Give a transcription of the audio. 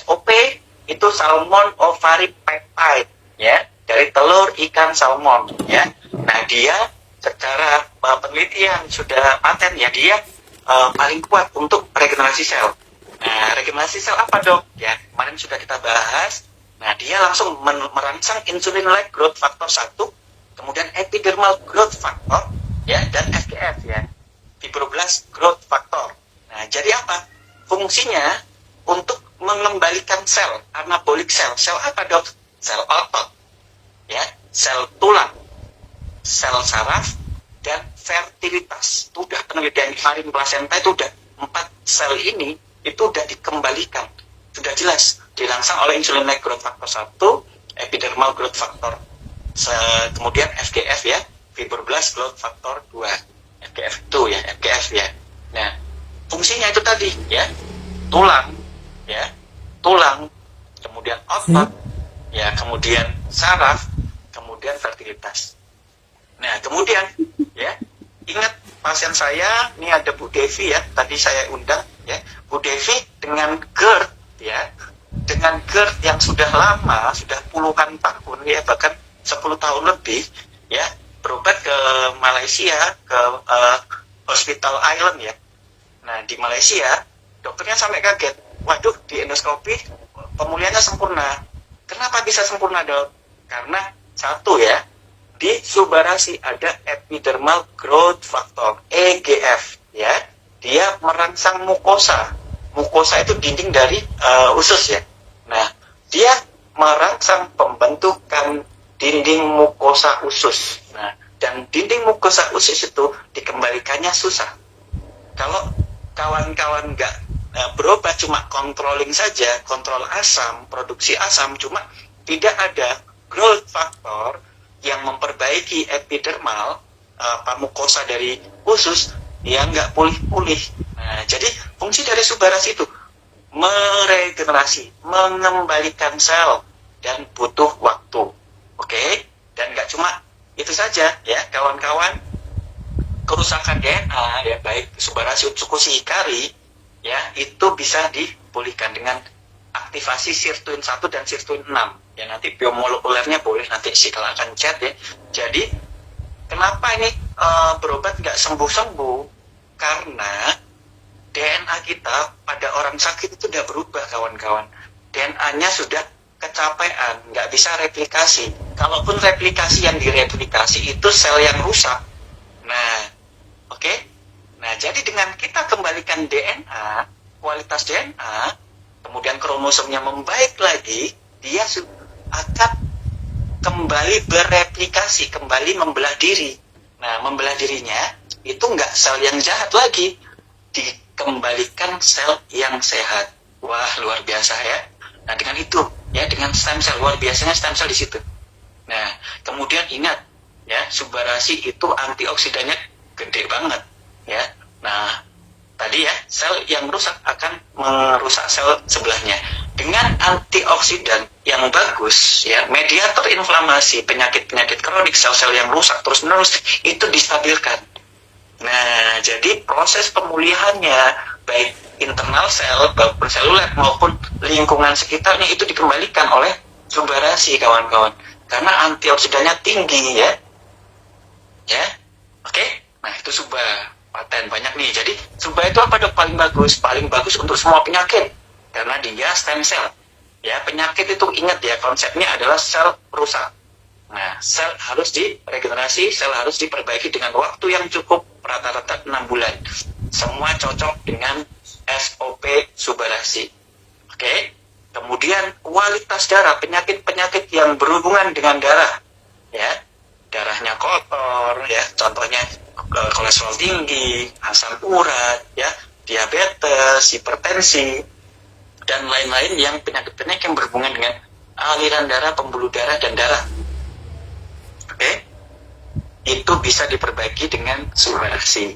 SOP itu salmon ovary peptide, ya, dari telur ikan salmon, ya. Nah, dia secara penelitian sudah paten, ya, dia paling kuat untuk regenerasi sel. Nah, regenerasi sel apa, Dok? Ya, kemarin sudah kita bahas. Nah, dia langsung merangsang insulin-like growth factor 1, kemudian epidermal growth factor, ya, dan FGF, ya, fibroblast growth factor. Nah, jadi apa? Fungsinya untuk mengembalikan sel, anabolic sel. Sel apa, Dok? Sel otot, ya, sel tulang, sel saraf, dan fertilitas. Itu udah penelitian kemarin plasenta itu udah 4 sel ini itu udah dikembalikan. Sudah jelas dirangsang oleh insulin-like growth factor 1, epidermal growth factor, kemudian FGF, ya, fibroblast growth factor 2. FGF itu, ya, FGF, ya. Nah, fungsinya itu tadi, ya, tulang, ya, tulang, kemudian otot, ya, kemudian saraf, kemudian fertilitas. Nah, kemudian, ya, ingat pasien saya, ini ada Bu Devi, ya, tadi saya undang, ya, Bu Devi dengan GERD, ya, dengan GERD yang sudah lama, sudah puluhan tahun, ya, bahkan 10 tahun lebih, ya, berobat ke Malaysia, ke Hospital Island, ya. Nah, di Malaysia, dokternya sampai kaget, waduh, di endoskopi pemulihannya sempurna. Kenapa bisa sempurna, Dok? Karena satu, ya, di Subarashi ada epidermal growth factor, EGF, ya. Dia merangsang mukosa. Mukosa itu dinding dari usus, ya. Nah, dia merangsang pembentukan dinding mukosa usus. Nah, dan dinding mukosa usus itu dikembalikannya susah. Kalau kawan-kawan nggak berobat cuma controlling saja, kontrol asam, produksi asam, cuma tidak ada growth factor yang memperbaiki epidermal mukosa dari usus, ya nggak pulih-pulih. Nah, jadi fungsi dari Subarashi itu meregenerasi, mengembalikan sel, dan butuh waktu. Oke? Dan nggak cuma itu saja, ya, kawan-kawan. Kerusakan DNA, ya, baik Subarashi Utsukushi Hikari, ya, itu bisa dipulihkan dengan aktivasi sirtuin 1 dan sirtuin 6. Ya, nanti biomolekulernya boleh nanti silakan chat, ya. Jadi, kenapa ini berobat nggak sembuh-sembuh? Karena DNA kita pada orang sakit itu sudah berubah, kawan-kawan. DNA-nya sudah kecapean, nggak bisa replikasi. Kalaupun replikasi, yang direplikasi itu sel yang rusak. Nah, oke? Nah, jadi dengan kita kembalikan DNA, kualitas DNA, kemudian kromosomnya membaik lagi, dia akan kembali bereplikasi, kembali membelah diri. Nah, membelah dirinya itu nggak sel yang jahat lagi, dikembalikan sel yang sehat. Wah, luar biasa, ya. Nah, dengan itu, ya, dengan stem cell, luar biasanya stem cell di situ. Nah, kemudian ingat, ya, Subarashi itu antioksidannya gede banget, ya. Nah, tadi, ya, sel yang rusak akan merusak sel sebelahnya. Dengan antioksidan yang bagus, ya, mediator inflamasi, penyakit-penyakit kronik, sel-sel yang rusak terus-menerus itu distabilkan. Nah, jadi proses pemulihannya baik internal sel, maupun seluler, maupun lingkungan sekitarnya itu dikembalikan oleh Subarashi, kawan-kawan. Karena antioksidannya tinggi, ya. Ya, oke. Nah, itu Suba paten banyak nih. Jadi Suba itu apa, Dok? Paling bagus untuk semua penyakit karena dia stem cell. Ya, penyakit itu ingat, ya, konsepnya adalah sel rusak. Nah, sel harus diregenerasi, sel harus diperbaiki dengan waktu yang cukup, rata-rata 6 bulan. Semua cocok dengan SOP Subarashi. Oke. Kemudian kualitas darah, penyakit-penyakit yang berhubungan dengan darah, ya. Darahnya kotor, ya, contohnya kolesterol tinggi, asam urat, ya, diabetes, hipertensi, dan lain-lain, yang penyakit-penyakit yang berhubungan dengan aliran darah, pembuluh darah, dan darah. Oke? Itu bisa diperbaiki dengan Subarashi.